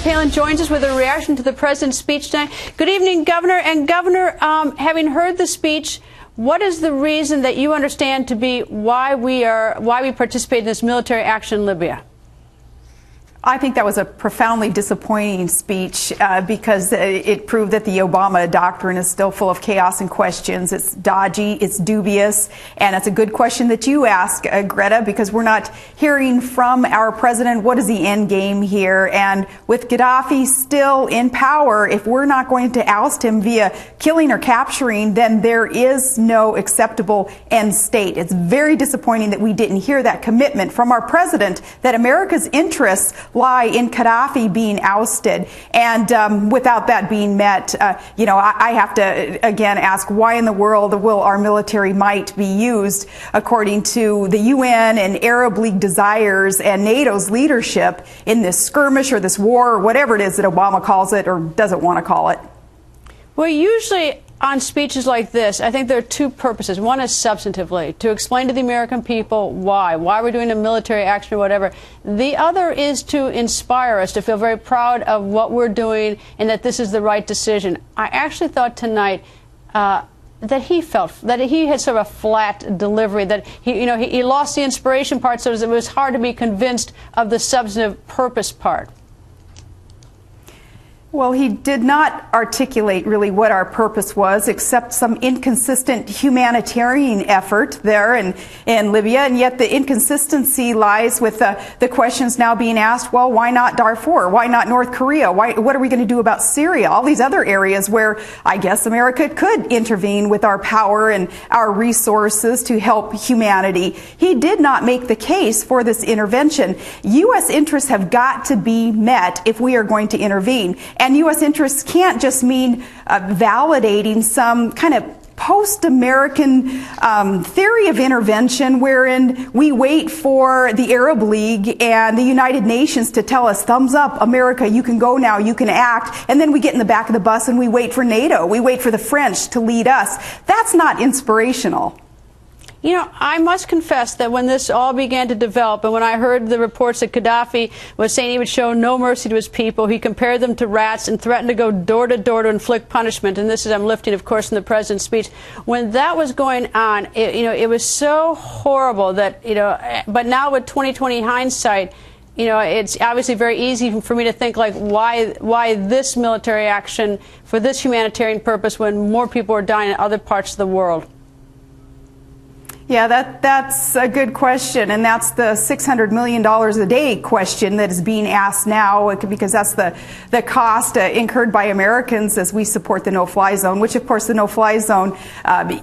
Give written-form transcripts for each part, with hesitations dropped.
Palin joins us with a reaction to the president's speech tonight. Good evening, Governor. And Governor, having heard the speech, what is the reason that you understand to be why we participate in this military action in Libya? I think that was a profoundly disappointing speech because it proved that the Obama doctrine is still full of chaos and questions. It's dodgy, it's dubious, and it's a good question that you ask, Greta, because we're not hearing from our president what is the end game here. And with Gaddafi still in power, if we're not going to oust him via killing or capturing, then there is no acceptable end state. It's very disappointing that we didn't hear that commitment from our president that America's interests lie in Gaddafi being ousted. And without that being met, I have to again ask, why in the world will our military might be used according to the UN and Arab League desires and NATO's leadership in this skirmish or this war or whatever it is that Obama calls it or doesn't want to call it? Well, usually on speeches like this, I think there are two purposes. One is substantively, to explain to the American people why we're doing a military action or whatever. The other is to inspire us to feel very proud of what we're doing and that this is the right decision. I actually thought tonight that he felt that he had sort of a flat delivery, that he lost the inspiration part, so it was hard to be convinced of the substantive purpose part. Well, he did not articulate really what our purpose was, except some inconsistent humanitarian effort there in Libya. And yet the inconsistency lies with the questions now being asked, well, why not Darfur? Why not North Korea? What are we going to do about Syria? All these other areas where I guess America could intervene with our power and our resources to help humanity. He did not make the case for this intervention. U.S. interests have got to be met if we are going to intervene. And U.S. interests can't just mean validating some kind of post-American theory of intervention wherein we wait for the Arab League and the United Nations to tell us, thumbs up, America, you can go now, you can act, and then we get in the back of the bus and we wait for NATO, we wait for the French to lead us. That's not inspirational. You know, I must confess that when this all began to develop and when I heard the reports that Gaddafi was saying he would show no mercy to his people, he compared them to rats and threatened to go door to door to inflict punishment. And this is, I'm lifting, of course, from the president's speech. When that was going on, it was so horrible that, but now with 2020 hindsight, it's obviously very easy for me to think, like, why this military action for this humanitarian purpose when more people are dying in other parts of the world? Yeah, that's a good question, and that's the $600 million a day question that is being asked now, because that's the cost incurred by Americans as we support the no-fly zone, which, of course, the no-fly zone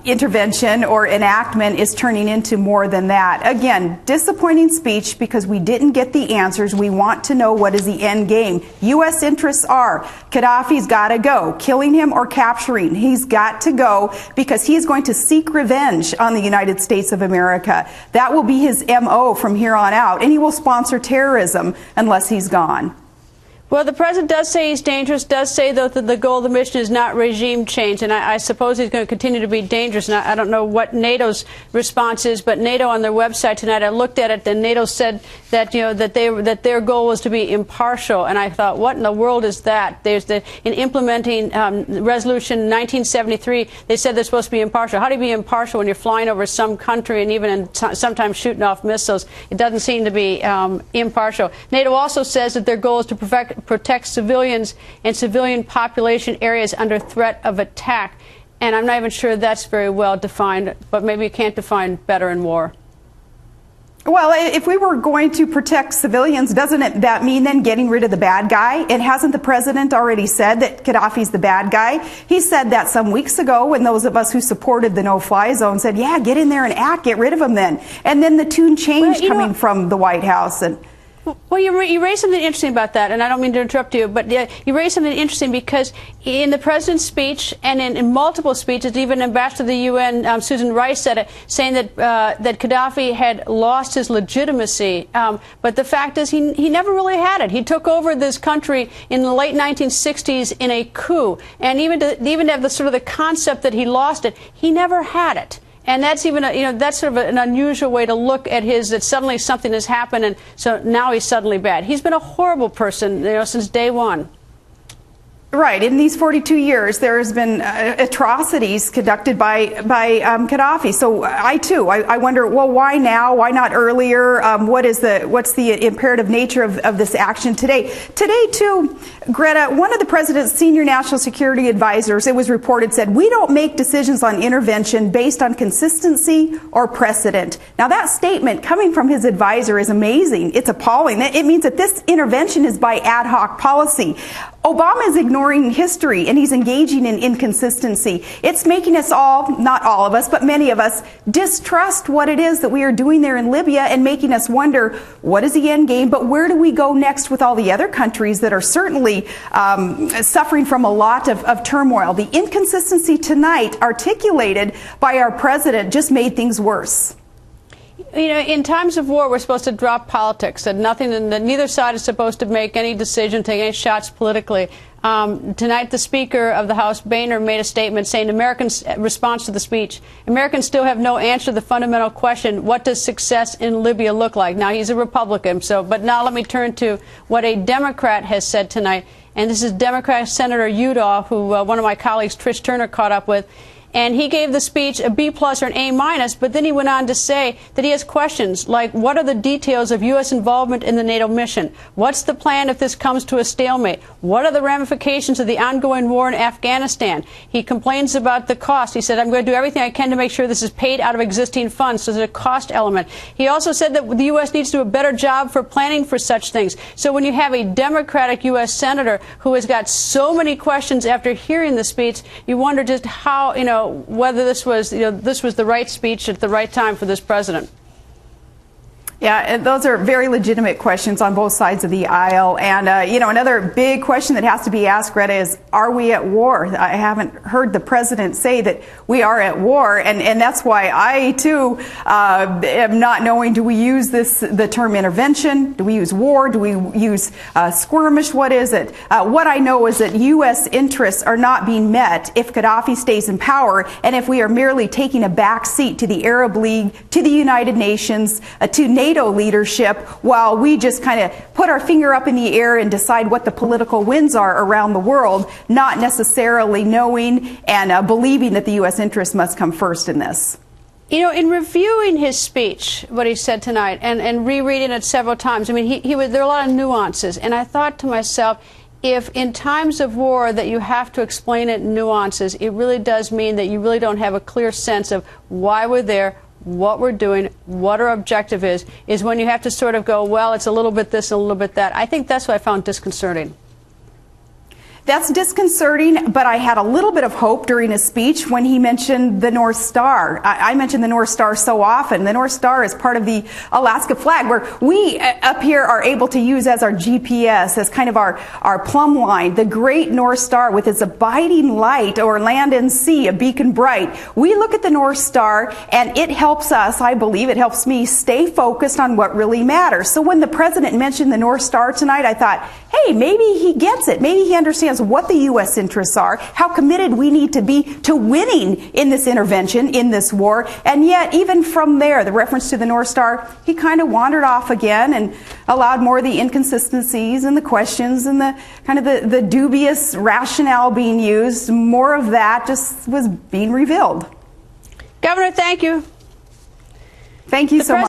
intervention or enactment is turning into more than that. Again, disappointing speech because we didn't get the answers. We want to know what is the end game. U.S. interests are Gaddafi's got to go. Killing him or capturing, he's got to go because he's going to seek revenge on the United States of America. That will be his MO from here on out, and he will sponsor terrorism unless he's gone. Well, the president does say he's dangerous, does say, though, that the goal of the mission is not regime change, and I suppose he's going to continue to be dangerous. And I don't know what NATO's response is, but NATO on their website tonight, I looked at it, and NATO said that that their goal was to be impartial, and I thought, what in the world is that? In implementing Resolution 1973, they said they're supposed to be impartial. How do you be impartial when you're flying over some country and even sometimes shooting off missiles? It doesn't seem to be impartial. NATO also says that their goal is to protect civilians and civilian population areas under threat of attack. And I'm not even sure that's very well defined, but maybe you can't define better in war. Well, if we were going to protect civilians, doesn't that mean then getting rid of the bad guy? And hasn't the president already said that Gaddafi's the bad guy? He said that some weeks ago when those of us who supported the no-fly zone said, yeah, get in there and act, get rid of him then. And then the tune changed coming from the White House. And well, you raised something interesting about that, and I don't mean to interrupt you, but you raised something interesting because in the president's speech and in multiple speeches, even Ambassador to the UN, Susan Rice, said it, saying that Gaddafi had lost his legitimacy. But the fact is he never really had it. He took over this country in the late 1960s in a coup, and even to have the sort of the concept that he lost it, he never had it. And that's even, that's sort of an unusual way to look at that suddenly something has happened and so now he's suddenly bad. He's been a horrible person, since day one. Right. In these 42 years, there has been atrocities conducted by Gaddafi. So I wonder, well, why now? Why not earlier? What's the imperative nature of this action today? Today, too, Greta, one of the president's senior national security advisors, it was reported, said, we don't make decisions on intervention based on consistency or precedent. Now, that statement coming from his advisor is amazing. It's appalling. It means that this intervention is by ad hoc policy. Obama is ignoring history and he's engaging in inconsistency. It's making us all, not all of us, but many of us, distrust what it is that we are doing there in Libya and making us wonder, what is the end game? But where do we go next with all the other countries that are certainly suffering from a lot of turmoil? The inconsistency tonight articulated by our president just made things worse. In times of war, we're supposed to drop politics, that neither side is supposed to make any decision, take any shots politically. Tonight, the Speaker of the House, Boehner, made a statement saying Americans' response to the speech, Americans still have no answer to the fundamental question, what does success in Libya look like? Now, he's a Republican, but now let me turn to what a Democrat has said tonight. And this is Democrat Senator Udall, who one of my colleagues, Trish Turner, caught up with. And he gave the speech a B+ or an A-, but then he went on to say that he has questions like, what are the details of U.S. involvement in the NATO mission? What's the plan if this comes to a stalemate? What are the ramifications of the ongoing war in Afghanistan? He complains about the cost. He said, I'm going to do everything I can to make sure this is paid out of existing funds. So there's a cost element. He also said that the U.S. needs to do a better job for planning for such things. So when you have a Democratic U.S. senator who has got so many questions after hearing the speech, you wonder just how, whether this was the right speech at the right time for this president. Yeah, and those are very legitimate questions on both sides of the aisle. And, another big question that has to be asked, Greta, is, are we at war? I haven't heard the president say that we are at war. And that's why I, too, am not knowing, do we use the term intervention? Do we use war? Do we use skirmish? What is it? What I know is that U.S. interests are not being met if Gaddafi stays in power and if we are merely taking a back seat to the Arab League, to the United Nations, to NATO leadership, while we just kind of put our finger up in the air and decide what the political winds are around the world, not necessarily knowing and believing that the U.S. interest must come first in this. In reviewing his speech, what he said tonight, and rereading it several times, there are a lot of nuances, and I thought to myself, if in times of war that you have to explain it in nuances, it really does mean that you really don't have a clear sense of why we're there, what we're doing, what our objective is when you have to sort of go, well, it's a little bit this, a little bit that. I think that's what I found disconcerting. That's disconcerting, but I had a little bit of hope during his speech when he mentioned the North Star. I mention the North Star so often. The North Star is part of the Alaska flag, where we up here are able to use as our GPS, as kind of our plumb line, the great North Star with its abiding light over land and sea, a beacon bright. We look at the North Star and it helps us, I believe, it helps me stay focused on what really matters. So when the president mentioned the North Star tonight, I thought, hey, maybe he gets it. Maybe he understands what the U.S. interests are, how committed we need to be to winning in this intervention, in this war. And yet, even from there, the reference to the North Star, he kind of wandered off again and allowed more of the inconsistencies and the questions and the kind of the dubious rationale being used. More of that just was being revealed. Governor, thank you. Thank you so much.